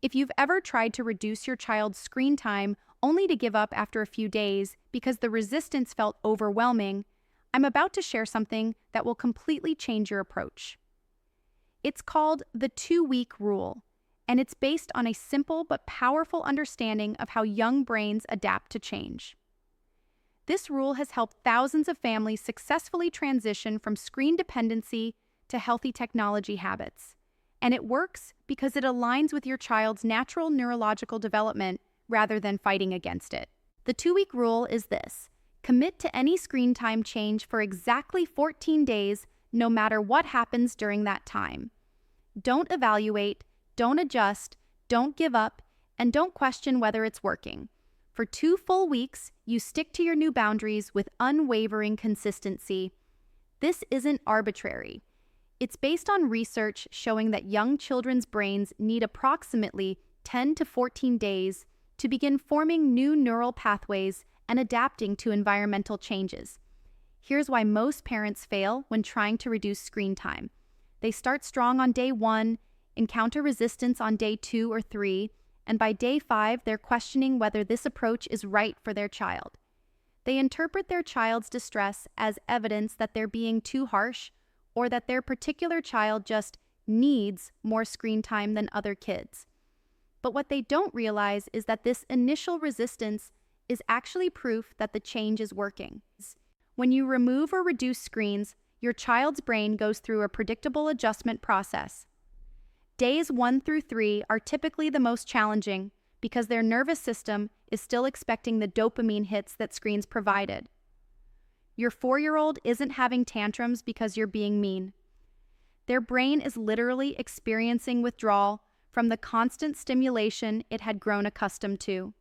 If you've ever tried to reduce your child's screen time only to give up after a few days because the resistance felt overwhelming, I'm about to share something that will completely change your approach. It's called the 2-week rule, and it's based on a simple but powerful understanding of how young brains adapt to change. This rule has helped thousands of families successfully transition from screen dependency to healthy technology habits. And it works because it aligns with your child's natural neurological development rather than fighting against it. The 2-week rule is this: commit to any screen time change for exactly 14 days, no matter what happens during that time. Don't evaluate, don't adjust, don't give up, and don't question whether it's working. For 2 full weeks, you stick to your new boundaries with unwavering consistency. This isn't arbitrary. It's based on research showing that young children's brains need approximately 10 to 14 days to begin forming new neural pathways and adapting to environmental changes. Here's why most parents fail when trying to reduce screen time. They start strong on day 1, encounter resistance on day 2 or 3, and by day 5, they're questioning whether this approach is right for their child. They interpret their child's distress as evidence that they're being too harsh or that their particular child just needs more screen time than other kids. But what they don't realize is that this initial resistance is actually proof that the change is working. When you remove or reduce screens, your child's brain goes through a predictable adjustment process. Days 1 through 3 are typically the most challenging because their nervous system is still expecting the dopamine hits that screens provided. Your 4-year-old isn't having tantrums because you're being mean. Their brain is literally experiencing withdrawal from the constant stimulation it had grown accustomed to.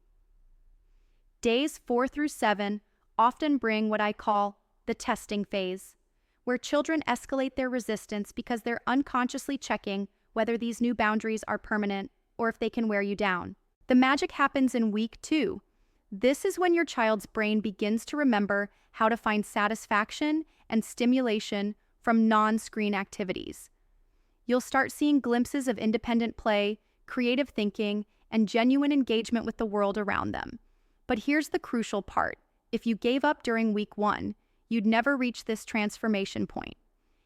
Days 4 through 7 often bring what I call the testing phase, where children escalate their resistance because they're unconsciously checking whether these new boundaries are permanent or if they can wear you down. The magic happens in week 2. This is when your child's brain begins to remember how to find satisfaction and stimulation from non-screen activities. You'll start seeing glimpses of independent play, creative thinking, and genuine engagement with the world around them. But here's the crucial part. If you gave up during week 1, you'd never reach this transformation point.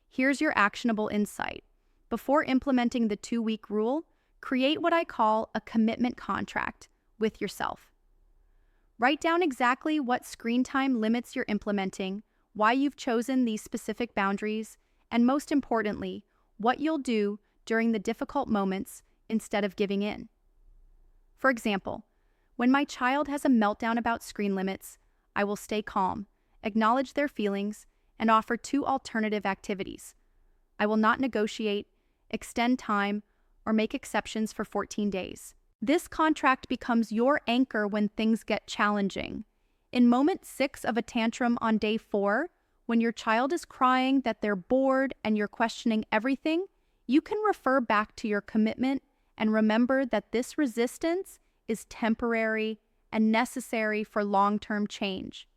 Here's your actionable insight. Before implementing the 2-week rule, create what I call a commitment contract with yourself. Write down exactly what screen time limits you're implementing, why you've chosen these specific boundaries, and most importantly, what you'll do during the difficult moments instead of giving in. For example, when my child has a meltdown about screen limits, I will stay calm, acknowledge their feelings, and offer 2 alternative activities. I will not negotiate, extend time, or make exceptions for 14 days. This contract becomes your anchor when things get challenging. In moment 6 of a tantrum on day 4, when your child is crying that they're bored and you're questioning everything, you can refer back to your commitment and remember that this resistance is temporary and necessary for long-term change.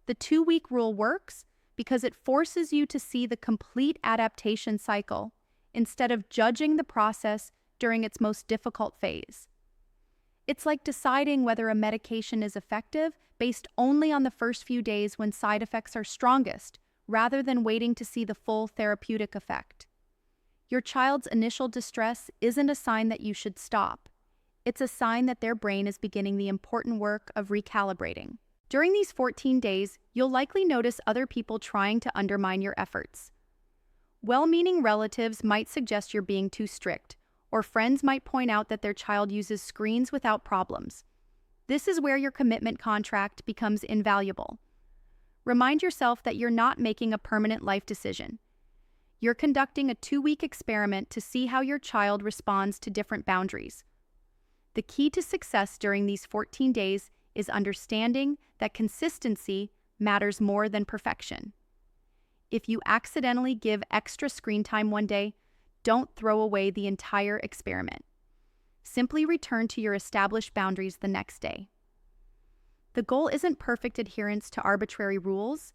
The 2-week rule works because it forces you to see the complete adaptation cycle instead of judging the process during its most difficult phase. It's like deciding whether a medication is effective based only on the first few days when side effects are strongest, rather than waiting to see the full therapeutic effect. Your child's initial distress isn't a sign that you should stop. It's a sign that their brain is beginning the important work of recalibrating. During these 14 days, you'll likely notice other people trying to undermine your efforts. Well-meaning relatives might suggest you're being too strict, or friends might point out that their child uses screens without problems. This is where your commitment contract becomes invaluable. Remind yourself that you're not making a permanent life decision. You're conducting a 2-week experiment to see how your child responds to different boundaries. The key to success during these 14 days is understanding that consistency matters more than perfection. If you accidentally give extra screen time one day, don't throw away the entire experiment. Simply return to your established boundaries the next day. The goal isn't perfect adherence to arbitrary rules.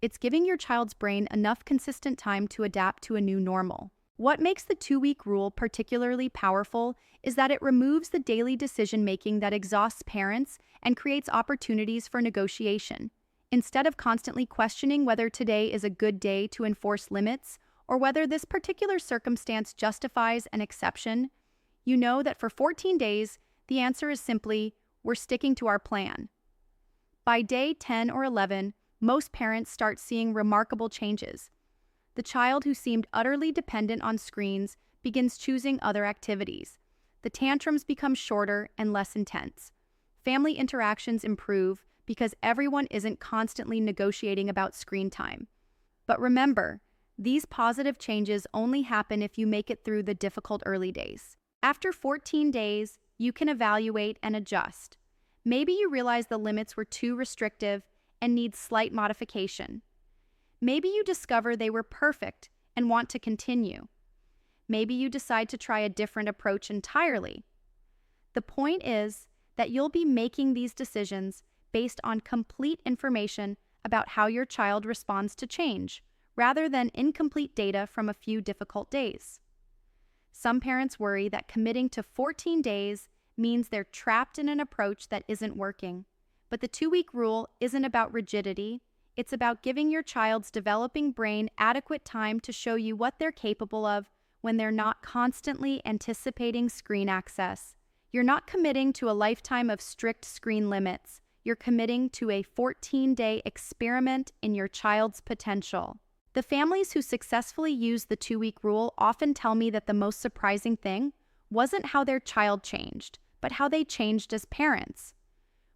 It's giving your child's brain enough consistent time to adapt to a new normal. What makes the 2-week rule particularly powerful is that it removes the daily decision-making that exhausts parents and creates opportunities for negotiation. Instead of constantly questioning whether today is a good day to enforce limits or whether this particular circumstance justifies an exception, you know that for 14 days, the answer is simply, we're sticking to our plan. By day 10 or 11, most parents start seeing remarkable changes. The child who seemed utterly dependent on screens begins choosing other activities. The tantrums become shorter and less intense. Family interactions improve because everyone isn't constantly negotiating about screen time. But remember, these positive changes only happen if you make it through the difficult early days. After 14 days, you can evaluate and adjust. Maybe you realize the limits were too restrictive and need slight modification. Maybe you discover they were perfect and want to continue. Maybe you decide to try a different approach entirely. The point is that you'll be making these decisions based on complete information about how your child responds to change, rather than incomplete data from a few difficult days. Some parents worry that committing to 14 days means they're trapped in an approach that isn't working. But the 2-week rule isn't about rigidity. It's about giving your child's developing brain adequate time to show you what they're capable of when they're not constantly anticipating screen access. You're not committing to a lifetime of strict screen limits. You're committing to a 14-day experiment in your child's potential. The families who successfully use the 2-week rule often tell me that the most surprising thing wasn't how their child changed, but how they changed as parents.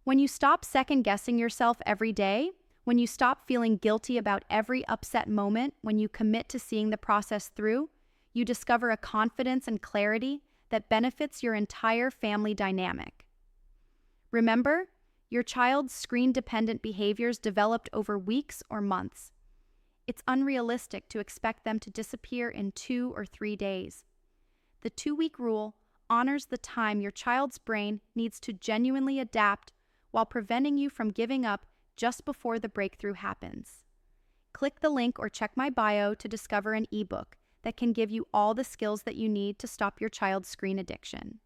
When you stop second-guessing yourself every day, when you stop feeling guilty about every upset moment, when you commit to seeing the process through, you discover a confidence and clarity that benefits your entire family dynamic. Remember, your child's screen-dependent behaviors developed over weeks or months. It's unrealistic to expect them to disappear in 2 or 3 days. The 2-week rule honors the time your child's brain needs to genuinely adapt while preventing you from giving up just before the breakthrough happens. Click the link or check my bio to discover an ebook that can give you all the skills that you need to stop your child's screen addiction.